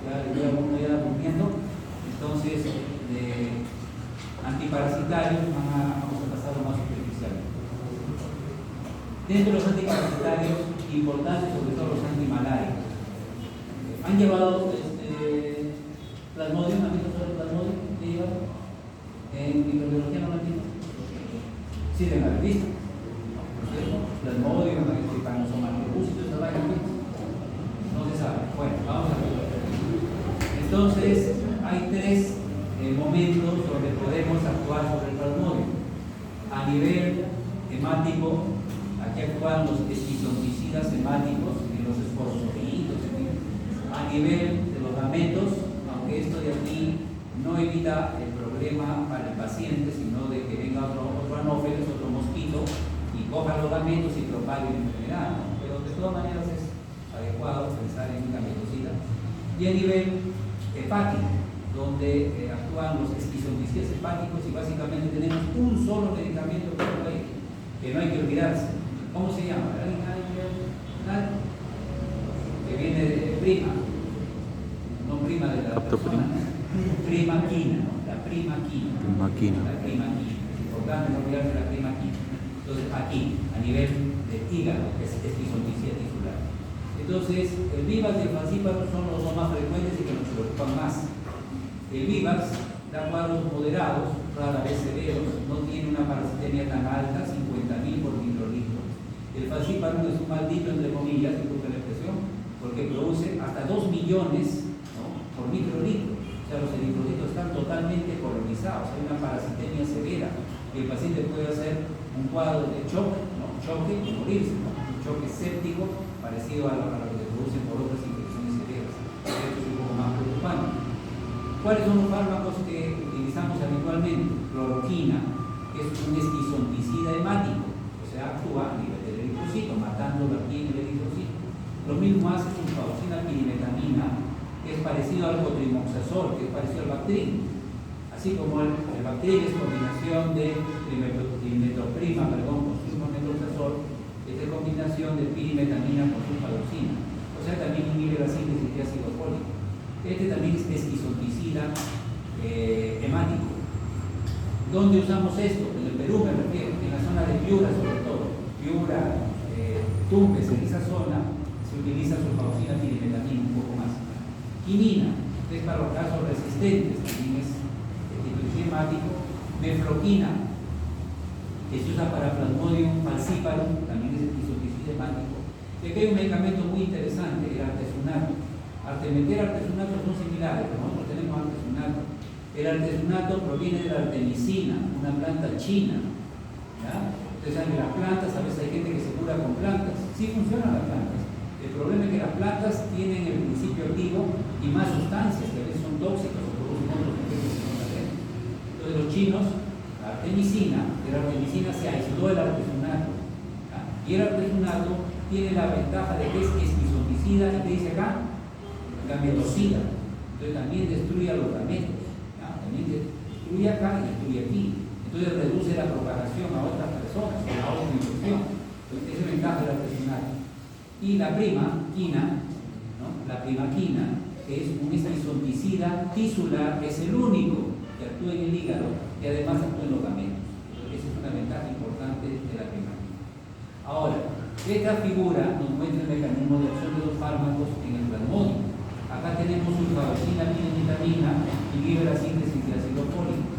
uno ya durmiendo, entonces antiparasitarios vamos a pasar lo más superficial. Dentro de los antiparasitarios, importantes sobre todo los antimalarios. Han llevado Plasmodium, ¿han visto sobre Plasmodium? ¿Qué llevan? En microbiología no lo han visto. Sí, de haber visto. Plasmodium, Trypanosoma tuberculosis, esa vaina, no se sabe. Bueno, vamos a ver. Entonces, hay tres momentos donde podemos actuar sobre el Plasmodium. A nivel hemático, aquí actúan los esquizonticidas hemáticos y los esporzolitos. A nivel de los gametos, aunque esto de aquí no evita el problema para el paciente, sino de que venga otro anófeles, otro mosquito, y coja los gametos y propague la enfermedad, ¿no? Pero de todas maneras es adecuado pensar en un gametocida. Y a nivel hepático, donde actúan los esquizonticidas hepáticos, y básicamente tenemos un solo medicamento que no hay que olvidarse. ¿Cómo se llama? Que viene de prima, no prima de la persona, primaquina, ¿no? La primaquina. La primaquina. Es importante no olvidarse de la primaquina. Entonces, aquí, a nivel de hígado, que es esquizonticida tisular. Entonces, el Vivax y el Falciparum son los dos más frecuentes y que nos preocupan más. El Vivax da cuadros moderados, rara vez severos, no tiene una parasitemia tan alta, 50.000 por microlitro. El Falciparum es un maldito, entre comillas, disculpen la expresión, porque produce hasta 2 millones, ¿no?, por microlitro. O sea, los eritrocitos están totalmente colonizados, hay una parasitemia severa y el paciente puede hacer un cuadro de choque, ¿no?, choque y morirse, ¿no?, un choque séptico parecido a lo que se produce por otras infecciones severas. Esto es un poco más preocupante. ¿Cuáles son los fármacos que utilizamos habitualmente? Cloroquina, que es un esquizonticida hemático, o sea, actúa a nivel del eritrocito, matándolo aquí en el eritrocito. Lo mismo hace sulfadoxina pirimetamina, que es parecido al cotrimoxazol, que es parecido al Bactrim. Así como el Bactrim es combinación de trimetoprima, con sulfamethoxazol, es de combinación de pirimetamina con sulfadoxina. O sea, también inhibe la síntesis de ácido fólico. Este también es esquizonticida hemático. ¿Dónde usamos esto? En el Perú me refiero, en la zona de Piura sobre todo. Piura, Tumbes, en esa zona se utiliza sulfadoxina pirimetamina, un poco más. Quinina, que es para los casos resistentes, también es hemático. Mefloquina, que se usa para Plasmodium falciparum, también es esquizonticida hemático. Y aquí hay un medicamento muy interesante, el artesunato. Artemether y artesunato son similares, pero nosotros tenemos artesunato. El artesunato proviene de la artemisina, una planta china. ¿Ya? Ustedes saben que las plantas, a veces hay gente que se cura con plantas. Sí funcionan las plantas. El problema es que las plantas tienen el principio activo y más sustancias que a veces son tóxicas o producen otros efectos que no sabemos. Entonces los chinos, la artemisina, de la artemisina se aisló el artesunato. ¿Ya? Y el artesunato tiene la ventaja de que es esquizonticida, y te dice acá, gametocida. Entonces también destruye a los gametos. ¿Ya? También destruye acá y destruye aquí. Entonces reduce la propagación a otras personas, a la otra infección. Entonces esa es la ventaja del artesunato. Y la primaquina, ¿no?, la primaquina, que es un esquizonticida tisular, es el único que actúa en el hígado y además actúa en los gametos. Esa es una ventaja importante de la primaquina. Ahora, esta figura nos muestra el mecanismo de acción de los fármacos en el Plasmodium. Acá tenemos sulfadoxina pirimetamina y inhibe la síntesis de ácido fólico.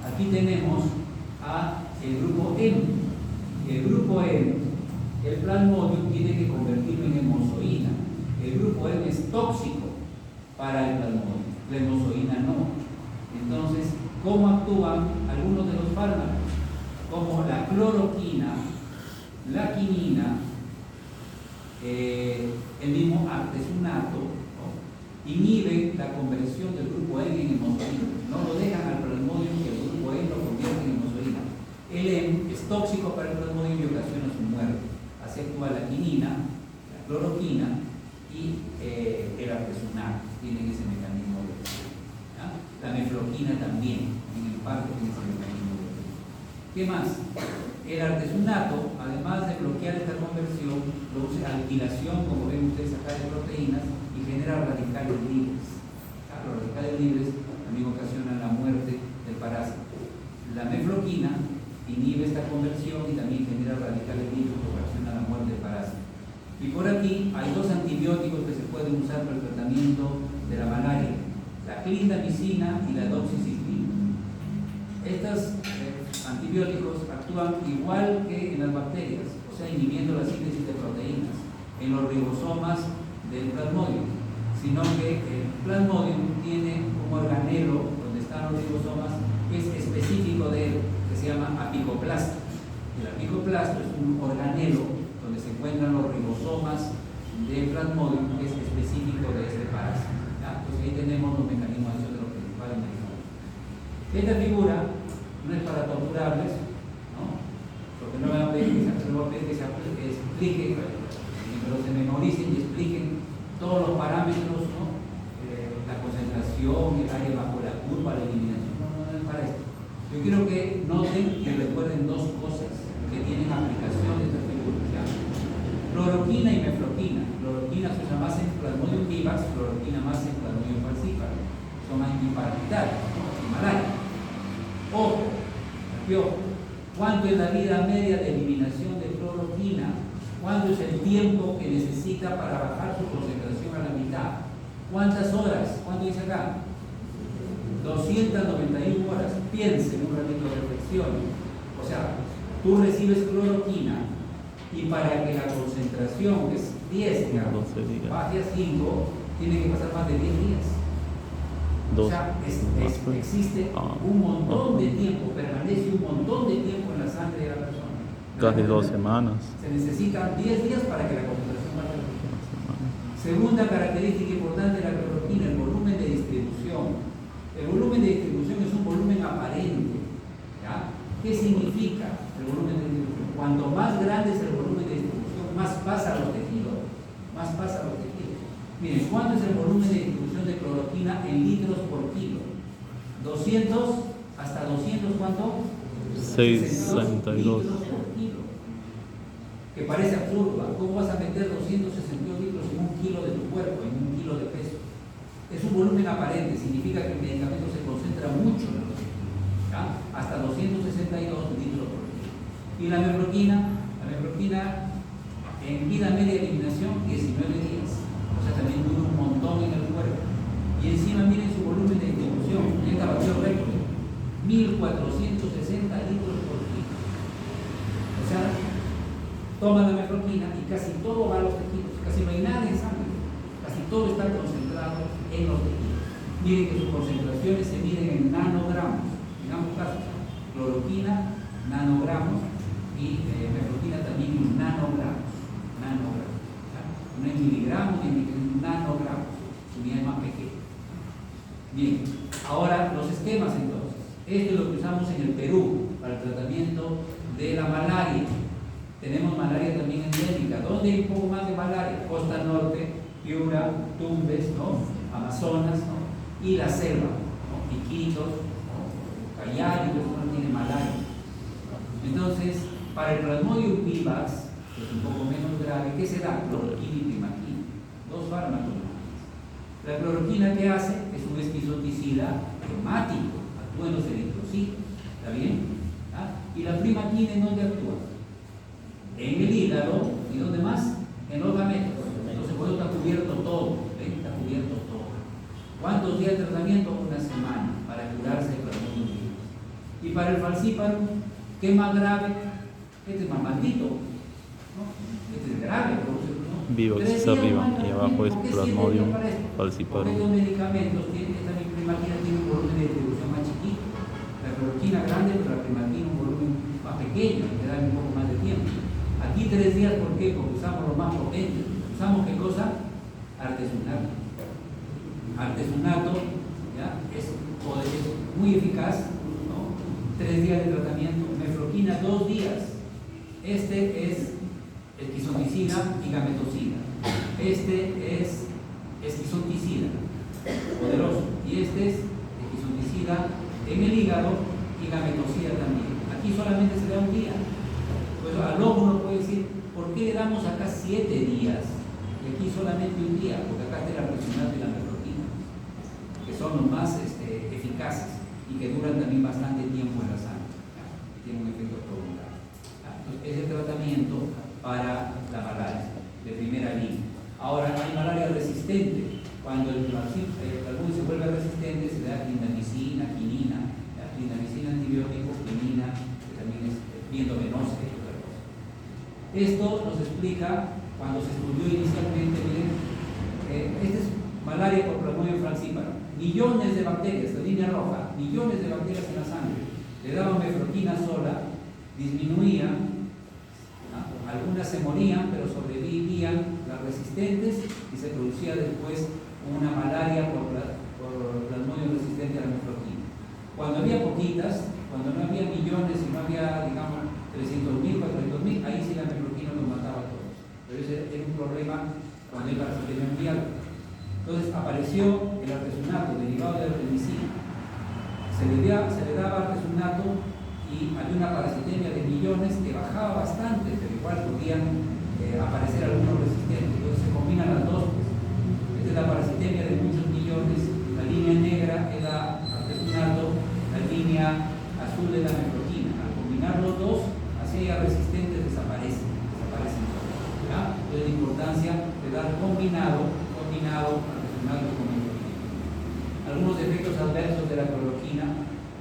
Aquí tenemos el grupo M. El grupo M, el Plasmodium tiene que convertirlo en hemozoína. El grupo M es tóxico para el Plasmodium, la hemozoína no. Entonces, ¿cómo actúan algunos de los fármacos? Como la cloroquina, la quinina, el mismo artesunato, ¿no?, inhibe la conversión del grupo M en hemozoína. No lo dejan al Plasmodium que el grupo M lo convierte en hemozoína. El M es tóxico para el Plasmodium y ocasiona su muerte. Así actúa la quinina, la cloroquina y el artesunato. Tienen ese mecanismo de acción. La mefloquina también, en el parto tiene ese mecanismo de acción. ¿Qué más? El artesunato, además de bloquear esta conversión, produce alquilación, como ven ustedes acá, de proteínas y genera radicales libres. libres también ocasionan la muerte del parásito. La mefloquina inhibe esta conversión y también genera radicales libres que ocasionan la muerte del parásito. Y por aquí hay dos antibióticos que se pueden usar para el tratamiento de la malaria: la clindamicina y la doxiciclina. Estos antibióticos actúan igual que en las bacterias, o sea, inhibiendo la síntesis de proteínas en los ribosomas del plasmodium, sino que el plasmodium tiene un organelo donde están los ribosomas que es específico de él, que se llama apicoplasto. El apicoplasto es un organelo donde se encuentran los ribosomas del plasmodium, que es específico de este parásito. Entonces ahí tenemos los mecanismos de acción de los principales mecanismos. Esta figura no es para torturarles, ¿no? Porque no me van a pedir que se expliquen, pero se memoricen y expliquen todos los parámetros, ¿no? La concentración, el área bajo la curva, la eliminación. No es para esto. Yo quiero que noten y recuerden dos cosas que tienen aplicación de estas figuras. ¿Ya? Cloroquina y mefloquina. Cloroquina se usa más en Plasmodium vivax, cloroquina más en Plasmodium falciparum. Son antiparasitarios, ¿no? Malaria. Ojo, ¿cuánto es la vida media de eliminación de cloroquina? ¿Cuánto es el tiempo que necesita para bajar su concentración a la mitad? ¿Cuántas horas? ¿Cuánto dice acá? 291 horas. Piensen un ratito, reflexionen. O sea, tú recibes cloroquina y para que la concentración, que es 10, digamos, baje a 5, tiene que pasar más de 10 días. O sea, existe un montón de tiempo, permanece un montón de tiempo en la sangre de la persona. Casi 2 semanas. Se necesitan 10 días para que la concentración baje. Segunda característica importante de la cloroquina, el volumen de distribución. El volumen de distribución es un volumen aparente. ¿Ya? ¿Qué significa el volumen de distribución? Cuanto más grande es el volumen de distribución, más pasa a los tejidos. Más pasa a los tejidos. Miren, ¿cuánto es el volumen de distribución de cloroquina en litros por kilo? 200 hasta 200, ¿cuánto? 662 litros por kilo. Que parece absurdo. ¿Cómo vas a meter 262 litros en un kilo de tu cuerpo, en un kilo de peso? Es un volumen aparente, significa que el medicamento se concentra mucho en los tejidos. ¿Ya? Hasta 262 litros por kilo. Y la mefloquina en vida media de eliminación, 19 días. O sea, también dura un montón en el cuerpo. Y encima miren su volumen de distribución. Esta batió récord, 1460 litros por kilo. O sea, toma la mefloquina y casi todo va a los tejidos. Casi no hay nada en sangre. Casi todo está concentrado en los tejidos. Miren que sus concentraciones se miden en nanogramos. En ambos casos, cloroquina, nanogramos, y mefloquina también en nanogramos. No en miligramos ni en nanogramos, su unidad es más pequeña. Bien, ahora los esquemas entonces. Esto es lo que usamos en el Perú para el tratamiento de la malaria. Tenemos malaria también endémica. ¿Dónde hay un poco más de malaria? Costa Norte, Piura, Tumbes, ¿no? Amazonas, ¿no? Y la selva, ¿no? Iquitos, ¿no? Callao, no tiene malaria. Entonces, para el Plasmodium vivax, que es un poco menos grave, ¿qué se da? Cloroquina y primaquina. Dos fármacos. La cloroquina, ¿qué hace? Es un esquizoticida hemático, actúa en los eritrocitos. ¿Está bien? ¿Ah? ¿Y la primaquina en dónde actúa? En el hígado. ¿Y dónde más? En los gametos. Entonces, por eso está cubierto todo. ¿Ven? Está cubierto todo. ¿Cuántos días de tratamiento? Una semana para curarse de Plasmodium vivax. Y para el falciparum, ¿qué es más grave? Este es más maldito, ¿no? Este es grave, ¿no? Vivax está arriba y abajo es Plasmodium falciparum. Porque estos medicamentos, esta primaquina tiene un volumen de distribución más chiquito. La cloroquina grande, pero la primaquina un volumen más pequeño, que da un poco más de tiempo. Aquí 3 días, ¿por qué? Porque usamos lo más potente. ¿Usamos qué cosa? Artesunato. Artesunato, ¿ya? Es muy eficaz, ¿no? 3 días de tratamiento. Mefloquina 2 días. Este es esquizoticida y gametocida. Este es esquizoticida, poderoso. Y este es esquizoticida en el hígado y gametocida también. Aquí solamente se da un día. Pues al ojo uno puede decir, ¿por qué le damos acá 7 días? Y aquí solamente un día, porque acá está el artesunato y la mefloquina, que son son los más eficaces y que duran también bastante tiempo en la sangre, ¿ya? Y tienen un efecto prolongado. ¿Ya? Entonces, es el tratamiento para la malaria de primera línea. Ahora, hay malaria resistente. Cuando el algún se vuelve resistente, se da clindamicina, quinina, la clindamicina antibiótico, quinina, que también es endovenosa y otra cosa. Esto nos explica, cuando se estudió inicialmente, miren, esta es malaria por Plasmodium falciparum. Millones de bacterias, la línea roja, millones de bacterias en la sangre. Le daban mefloquina sola, disminuía, ¿no? Algunas se morían, pero sobrevivían las resistentes y se producía después una malaria por Plasmodium resistente a la mefloquina. Cuando había poquitas, cuando no había millones y no había, digamos, 300.000, 400.000, ahí sí la mefloquina los mataba a todos. Pero ese era un problema cuando hay parasitemia mundial. Entonces apareció el artesunato derivado de la artemisina. Se le daba artesunato y había una parasitemia de millones que bajaba bastante, pero igual podían aparecer algunos resistentes. Entonces se combinan las dos. Esta es la parasitemia de muchos millones. La línea negra es la artesunato, la línea azul es la mefloquina. Al combinar los dos, así ya resistentes desaparecen todos. ¿Ya? Entonces la importancia de dar combinado artesunato con mefloquina. Algunos efectos adversos de la cloroquina: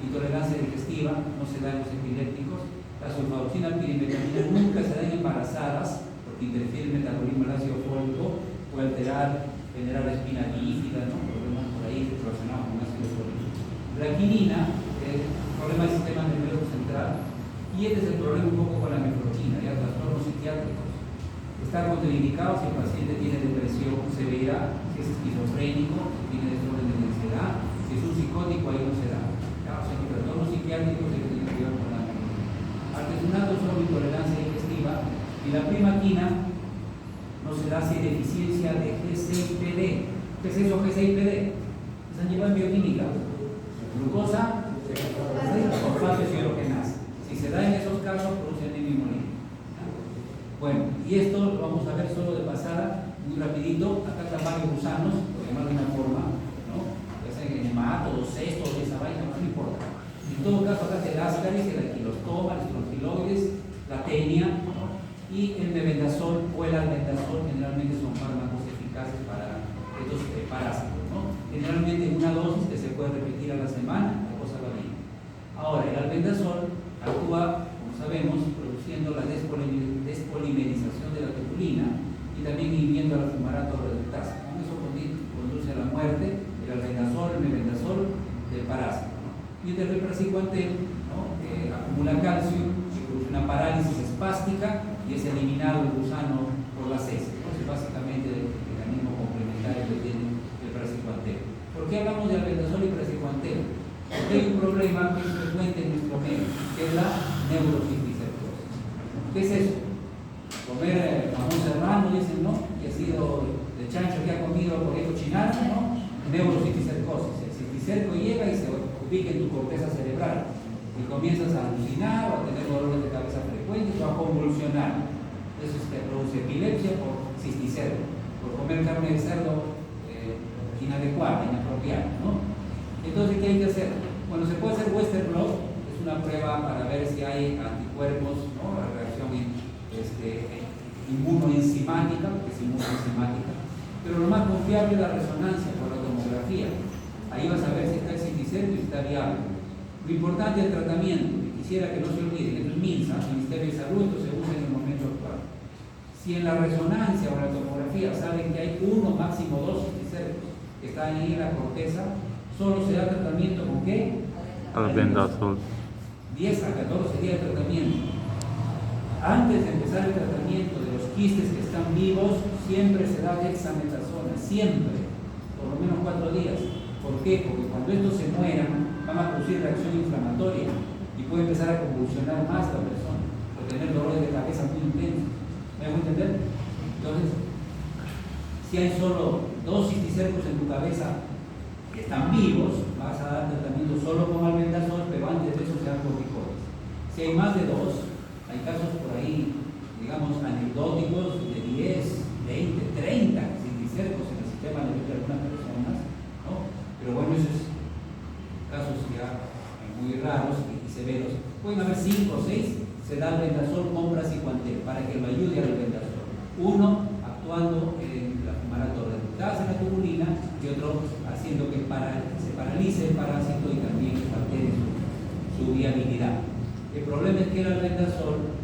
intolerancia digestiva, no se da en los epilépticos. La sulfadoxina pirimetamina nunca se da en embarazadas porque interfiere en el metabolismo del ácido fólico, puede alterar, generar espina bífida, ¿no? Problemas por ahí relacionados con ácido fólico. La quinina, problema del sistema nervioso central, y este es el problema un poco con la mefloquina, ya trastornos psiquiátricos. Está contraindicado si el paciente tiene depresión severa, si es esquizofrénico, si tiene desorden de ansiedad, si es un psicótico, ahí no se da. O sea, que trastornos psiquiátricos se tienen que ver con la mefloquina. Artesunato solo intolerancia digestiva, y la primaquina no se da si hay deficiencia de G6PD. ¿Qué es eso G6PD? Se han llevado en bioquímica. Glucosa, fosfato y hidrogenasa. Si se da en esos casos, produce anemia hemolítica. Bueno, y esto lo vamos a ver solo de pasada, muy rapidito. Acá están varios gusanos, por llamarlo de una forma, ¿no? Ya sea en nematodos, cestos, esa vaina, no importa. En todo caso, acá está el ascaris, el anquilostoma, el strongyloides, la tenia, ¿no? Y el mebendazol o el albendazol generalmente son fármacos eficaces para estos parásitos, ¿no? Generalmente una dosis que se puede repetir a la semana, la cosa va bien. Ahora, el albendazol actúa, como sabemos, produciendo la despolimerización de la tubulina y también inhibiendo la fumarato reductasa. Eso conduce a la muerte, el albendazol, el mebendazol del parásito, ¿no? Y el repraziquantel, ¿no? Acumula calcio y produce una parálisis espástica y es eliminado el gusano por las heces. Entonces, básicamente, el mecanismo complementario que tiene el praziquantel. ¿Por qué hablamos de albendazol y praziquantel? Porque hay un problema que es frecuente en nuestro medio, que es la neurocisticercosis. ¿Qué es eso? Comer jamón serrano, dicen, ¿no? Y ha sido de chancho que ha comido por ahí cochinado, ¿no? Neurocisticercosis. El cisticerco llega y se ubica en tu corteza cerebral. Y comienzas a alucinar o a tener dolores de cabeza frecuentes o a convulsionar. Eso es que produce epilepsia por cisticerco, por comer carne de cerdo inadecuada, inapropiada, ¿no? Entonces, ¿qué hay que hacer? Bueno, se puede hacer Western blot, es una prueba para ver si hay anticuerpos, ¿no? La reacción inmunoenzimática, porque es inmunoenzimática. Pero lo más confiable es la resonancia por la tomografía. Ahí vas a ver si está el cisticerco y si está viable. Lo importante es el tratamiento, y quisiera que no se olviden, esto es MINSA, Ministerio de Salud, esto se usa en el momento actual. Si en la resonancia o en la tomografía salen que hay uno, máximo dos cisticercos que están ahí en la corteza, solo se da tratamiento con ¿qué? Albendazol. 10 a 14 días de tratamiento. Antes de empezar el tratamiento de los quistes que están vivos, siempre se da dexametasona, siempre, por lo menos 4 días. ¿Por qué? Porque cuando estos se mueran, van a producir reacción inflamatoria y puede empezar a convulsionar más la persona, o tener dolores de cabeza muy intensos. ¿Me hago entender? Entonces, si hay solo 2 cisticercos en tu cabeza que están vivos, vas a dar tratamiento solo con albendazol, pero antes de eso se dan corticoides. Si hay más de 2, hay casos por ahí, digamos, anecdóticos de 10, 20, 30 cisticercos en el sistema nervioso de algunas personas, ¿no? Pero bueno, eso es muy raros y severos, pueden haber 5 o 6, se da al vendasol con praziquantel para que lo ayude al vendasol. Uno actuando en la fumarato reductase en la tubulina y otro haciendo que se paralice el parásito y también altere su viabilidad. El problema es que el albendazol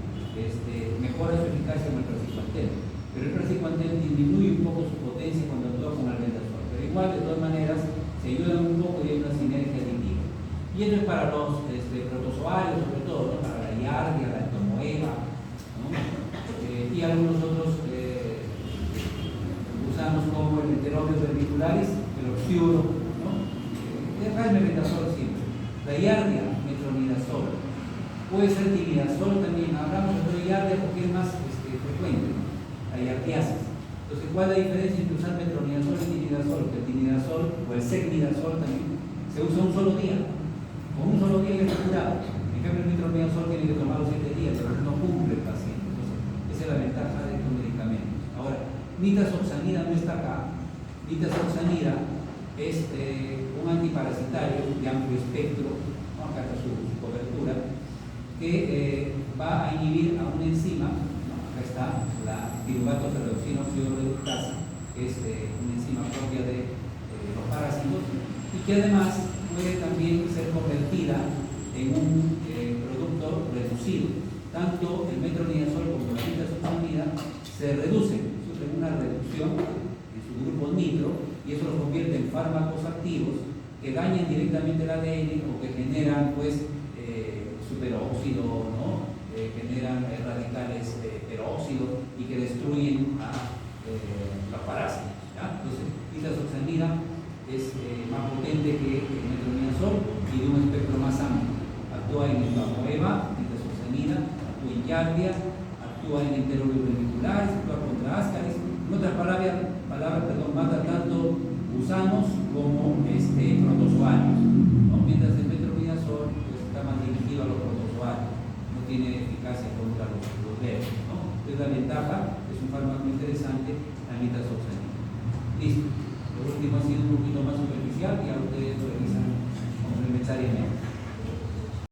mejora su eficacia con el praziquantel, pero el praziquantel disminuye un poco su potencia cuando actúa con albendazol, pero igual de todas maneras se ayudan un poco y hay una sinergia aditiva. Y esto es para los protozoarios, sobre todo, ¿no? Para la Giardia, la Entomoeba, ¿no? Y algunos otros gusanos como el Enterobius vermicularis, el oxiuro, ¿no? El mebendazol siempre. La Giardia, metronidazol. Puede ser timidazol también. Hablamos de Giardia porque es más frecuente, la giardiasis. Entonces, ¿cuál es la diferencia entre usar metronidazol y timidazol? Que el timidazol o el secnidazol también se usa un solo día. Con un solo día ya está curado. En cambio, el metronidazol tiene que tomarlo 7 días, pero no cumple el paciente. Entonces, esa es la ventaja de estos medicamentos. Ahora, nitazoxanida no está acá. Nitazoxanida es un antiparasitario de amplio espectro, ¿no? Acá está su cobertura, que va a inhibir a una enzima, ¿no? Acá está la piruvato ferredoxina oxidorreductasa, que es una enzima propia de los parásitos y que además puede también ser convertida en un producto reducido. Tanto el metronidazol como la nitazoxanida se reducen, sufren una reducción en su grupo nitro y eso los convierte en fármacos activos que dañan directamente el ADN o que generan pues superóxido, ¿no? Generan radicales peróxidos y que destruyen a los parásitos, ¿ya? Entonces, nitazoxanida es más potente que el metronidazol y de un espectro más amplio. Actúa en el Entomoeba, nitazoxanida, actúa en Giardia, actúa en Enterobius vermicularis, actúa contra Ascaris. En otras palabras, mata tanto gusanos como protozoarios, ¿no? Mientras el metronidazol pues, está más dirigido a los protozoarios, no tiene eficacia contra los veros, ¿no? Entonces la ventaja es un fármaco